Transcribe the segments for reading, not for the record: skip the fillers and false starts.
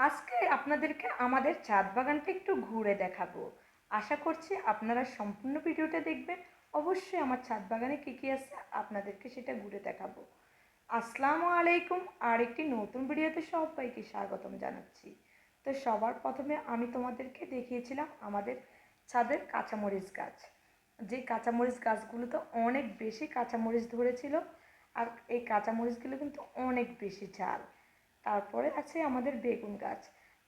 আজকে আপনাদেরকে আমাদের ছাদ বাগানটা একটু ঘুরে দেখাবো। আশা করছি আপনারা সম্পূর্ণ ভিডিওটা দেখবেন। অবশ্যই আমার ছাদ বাগানে কী কী আছে আপনাদেরকে সেটা ঘুরে দেখাবো। আসসালামু আলাইকুম, আর একটি নতুন ভিডিওতে সবাইকে স্বাগতম জানাচ্ছি। তো সবার প্রথমে আমি তোমাদেরকে দেখিয়েছিলাম আমাদের ছাদের কাঁচামরিচ গাছ। যে কাঁচামরিচ গাছগুলোতে অনেক বেশি কাঁচামরিচ ধরেছিল, আর এই কাঁচামরিচগুলো কিন্তু অনেক বেশি ঝাল। তারপরে আছে আমাদের বেগুন গাছ।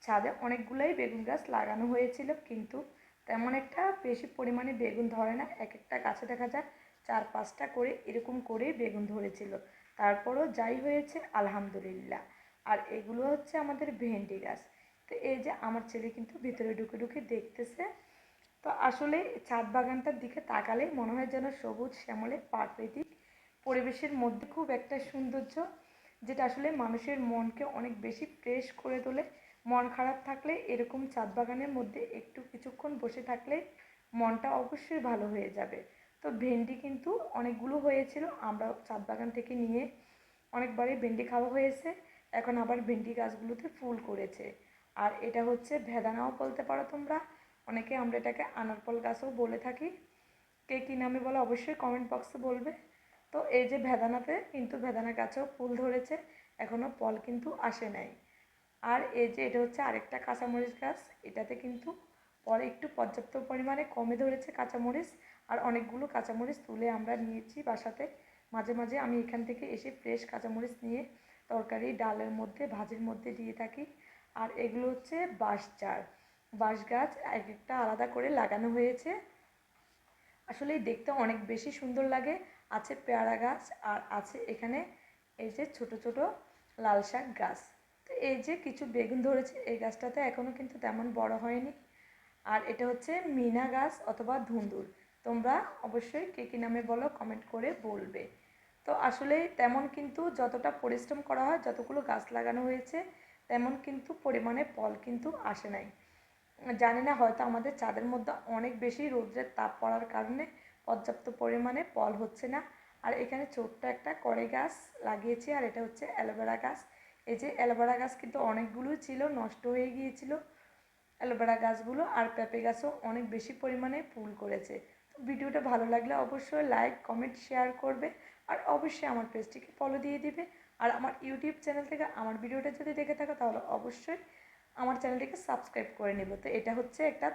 ছাদে অনেকগুলোই বেগুন গাছ লাগানো হয়েছিল, কিন্তু তেমন একটা বেশি পরিমাণে বেগুন ধরে না। এক একটা গাছে দেখা যায় 4-5টা করে এরকম করে বেগুন ধরেছিল। তারপরও যাই হয়েছে আলহামদুলিল্লাহ। আর এগুলো হচ্ছে আমাদের ভেন্ডি গাছ। তো এই যে আমার ছেলে কিন্তু ভিতরে ঢুকে ঢুকে দেখতেছে। তো আসলে ছাদ বাগানটার দিকে তাকালেই মনে হয় যেন সবুজ শ্যামলে প্রাকৃতিক পরিবেশের মধ্যে খুব একটা সৌন্দর্য, যেটা আসলে মানুষের মনকে অনেক বেশি ফ্রেশ করে তোলে। মন খারাপ থাকলে এরকম ছাদ বাগানের মধ্যে একটু কিছুক্ষণ বসে থাকলে মনটা অবশ্যই ভালো হয়ে যাবে। তো ভেন্ডি কিন্তু অনেকগুলো হয়েছিল, আমরা ছাদ বাগান থেকে নিয়ে অনেকবারই ভেন্ডি খাওয়া হয়েছে। এখন আবার ভেন্ডি গাছগুলোতে ফুল করেছে। আর এটা হচ্ছে ভেদানাও বলতে পারো তোমরা, অনেকে আমরা এটাকে আনারকল গাছও বলে থাকি। কে কী নামে বলো অবশ্যই কমেন্ট বক্সে বলবে। তো এই যে ভেদানাতে কিন্তু ভেদানা গাছেও ফুল ধরেছে, এখনও ফল কিন্তু আসে নাই। আর এই যে এটা হচ্ছে আরেকটা কাঁচামরিচ গাছ, এটাতে কিন্তু পরে একটু পর্যাপ্ত পরিমাণে কমে ধরেছে কাঁচামরিচ। আর অনেকগুলো কাঁচামরিচ তুলে আমরা নিয়েছি বাসাতে। মাঝে মাঝে আমি এখান থেকে এসে ফ্রেশ কাঁচামরিচ নিয়ে তরকারি ডালের মধ্যে ভাজির মধ্যে দিয়ে থাকি। আর এগুলো হচ্ছে বাঁশঝাড়। বাঁশ গাছ এক একটা আলাদা করে লাগানো হয়েছে, আসলে দেখতে অনেক বেশি সুন্দর লাগে। আছে পেয়ারা গাছ, আর আছে এখানে এই যে ছোট ছোট লাল শাক গাছ। তো এই যে কিছু বেগুন ধরেছে, এই গাছটাতে এখনও কিন্তু তেমন বড় হয়নি। আর এটা হচ্ছে মিনা গাছ অথবা ধুন্দুল। তোমরা অবশ্যই কে কী নামে বলো কমেন্ট করে বলবে। তো আসলে তেমন কিন্তু যতটা পরিশ্রম করা হয়, যতগুলো গাছ লাগানো হয়েছে, তেমন কিন্তু পরিমাণে ফল কিন্তু আসে নাই। জানি না, হয়তো আমাদের চাঁদের মধ্যে অনেক বেশি রৌদ্রের তাপ পড়ার কারণে পর্যাপ্ত পরিমাণে ফল হচ্ছে না। আর এখানে ছোট্ট একটা কড়াই গাছ লাগিয়েছি, আর এটা হচ্ছে অ্যালোভেরা গাছ। এই যে অ্যালোভেরা গাছ কিন্তু অনেকগুলোই ছিল, নষ্ট হয়ে গিয়েছিল অ্যালোভেরা গাছগুলো। আর পেঁপে গাছও অনেক বেশি পরিমাণে ফুল করেছে। তো ভিডিওটা ভালো লাগলে অবশ্যই লাইক কমেন্ট শেয়ার করবে, আর অবশ্যই আমার পেজটিকে ফলো দিয়ে দিবে। আর আমার ইউটিউব চ্যানেল থেকে আমার ভিডিওটা যদি দেখে থাকো তাহলে অবশ্যই আমার চ্যানেলটিকে সাবস্ক্রাইব করে নেব। তো এটা হচ্ছে একটা